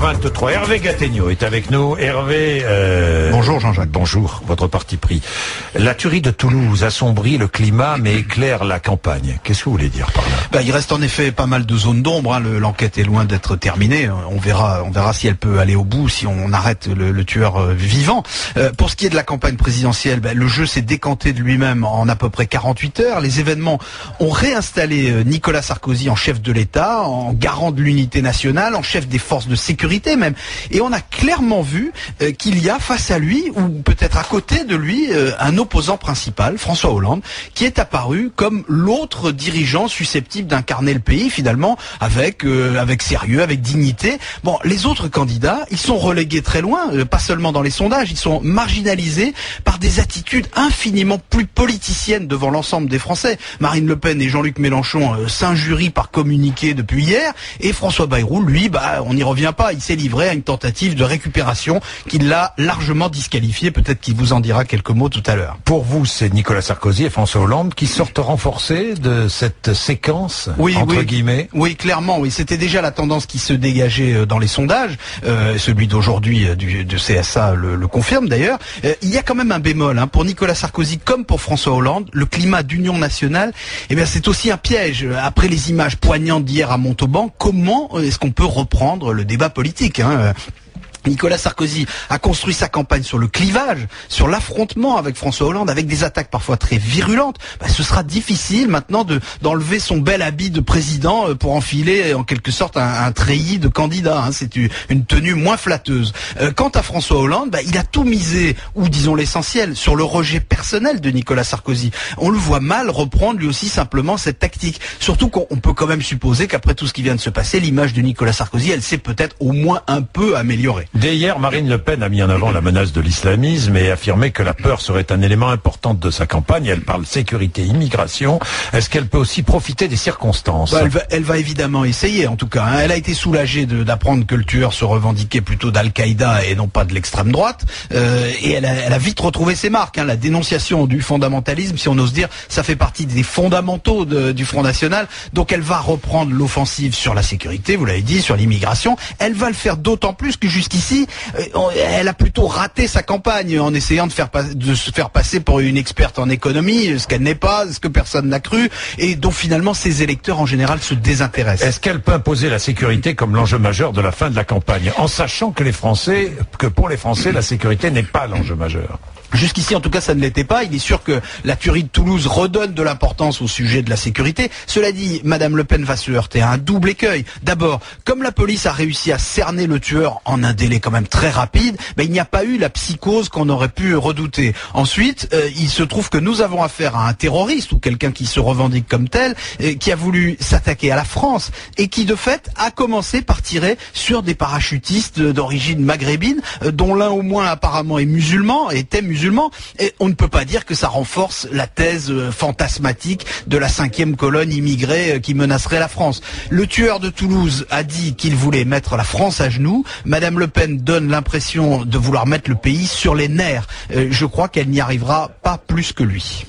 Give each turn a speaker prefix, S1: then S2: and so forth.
S1: Empreinte 3. Hervé Gattegno est avec nous. Hervé...
S2: Bonjour Jean-Jacques.
S1: Bonjour, votre parti pris. La tuerie de Toulouse assombrit le climat mais éclaire la campagne. Qu'est-ce que vous voulez dire par là?
S2: Il reste en effet pas mal de zones d'ombre. L'enquête est loin d'être terminée. On verra si elle peut aller au bout, si on arrête le tueur vivant. Pour ce qui est de la campagne présidentielle, le jeu s'est décanté de lui-même en à peu près 48 heures. Les événements ont réinstallé Nicolas Sarkozy en chef de l'État, en garant de l'unité nationale, en chef des forces de sécurité même. Et on a clairement vu qu'il y a face à lui, ou peut-être à côté de lui, un opposant principal, François Hollande, qui est apparu comme l'autre dirigeant susceptible d'incarner le pays finalement avec sérieux, avec dignité. Bon, les autres candidats, ils sont relégués très loin, pas seulement dans les sondages, ils sont marginalisés par des attitudes infiniment plus politiciennes devant l'ensemble des Français. Marine Le Pen et Jean-Luc Mélenchon s'injurient par communiqué depuis hier, et François Bayrou, lui, on n'y revient pas, il s'est livré à une tentative de récupération qui l'a largement disqualifié. Peut-être qu'il vous en dira quelques mots tout à l'heure.
S1: Pour vous, c'est Nicolas Sarkozy et François Hollande qui sortent renforcés de cette séquence, entre guillemets.
S2: Oui, clairement, oui. C'était déjà la tendance qui se dégageait dans les sondages. Celui d'aujourd'hui de CSA le confirme d'ailleurs. Il y a quand même un bémol, pour Nicolas Sarkozy comme pour François Hollande. Le climat d'union nationale, c'est aussi un piège. Après les images poignantes d'hier à Montauban, comment est-ce qu'on peut reprendre le débat politique, Nicolas Sarkozy a construit sa campagne sur le clivage, sur l'affrontement avec François Hollande, avec des attaques parfois très virulentes. Ce sera difficile maintenant d'enlever son bel habit de président pour enfiler en quelque sorte un treillis de candidat. C'est une tenue moins flatteuse. Quant à François Hollande, il a tout misé, ou disons l'essentiel, sur le rejet personnel de Nicolas Sarkozy. On le voit mal reprendre lui aussi simplement cette tactique. Surtout qu'on peut quand même supposer qu'après tout ce qui vient de se passer, l'image de Nicolas Sarkozy, elle s'est peut-être au moins un peu améliorée.
S1: Dès hier, Marine Le Pen a mis en avant la menace de l'islamisme et affirmé que la peur serait un élément important de sa campagne. Elle parle sécurité, immigration. Est-ce qu'elle peut aussi profiter des circonstances?
S2: Elle va évidemment essayer, en tout cas. Elle a été soulagée d'apprendre que le tueur se revendiquait plutôt d'Al-Qaïda et non pas de l'extrême droite. Et elle a vite retrouvé ses marques. La dénonciation du fondamentalisme, si on ose dire, ça fait partie des fondamentaux du Front National. Donc elle va reprendre l'offensive sur la sécurité, vous l'avez dit, sur l'immigration. Elle va le faire d'autant plus que jusqu'ici, elle a plutôt raté sa campagne en essayant de se faire passer pour une experte en économie, ce qu'elle n'est pas, ce que personne n'a cru, et dont finalement ses électeurs en général se désintéressent.
S1: Est-ce qu'elle peut imposer la sécurité comme l'enjeu majeur de la fin de la campagne, en sachant que pour les Français, la sécurité n'est pas l'enjeu majeur?
S2: Jusqu'ici, en tout cas, ça ne l'était pas. Il est sûr que la tuerie de Toulouse redonne de l'importance au sujet de la sécurité. Cela dit, Madame Le Pen va se heurter à un double écueil. D'abord, comme la police a réussi à cerner le tueur en un délai quand même très rapide, il n'y a pas eu la psychose qu'on aurait pu redouter. Ensuite, il se trouve que nous avons affaire à un terroriste ou quelqu'un qui se revendique comme tel, qui a voulu s'attaquer à la France et qui, de fait, a commencé par tirer sur des parachutistes d'origine maghrébine, dont l'un au moins apparemment était musulman. Et on ne peut pas dire que ça renforce la thèse fantasmatique de la 5e colonne immigrée qui menacerait la France. Le tueur de Toulouse a dit qu'il voulait mettre la France à genoux. Madame Le Pen donne l'impression de vouloir mettre le pays sur les nerfs. Je crois qu'elle n'y arrivera pas plus que lui.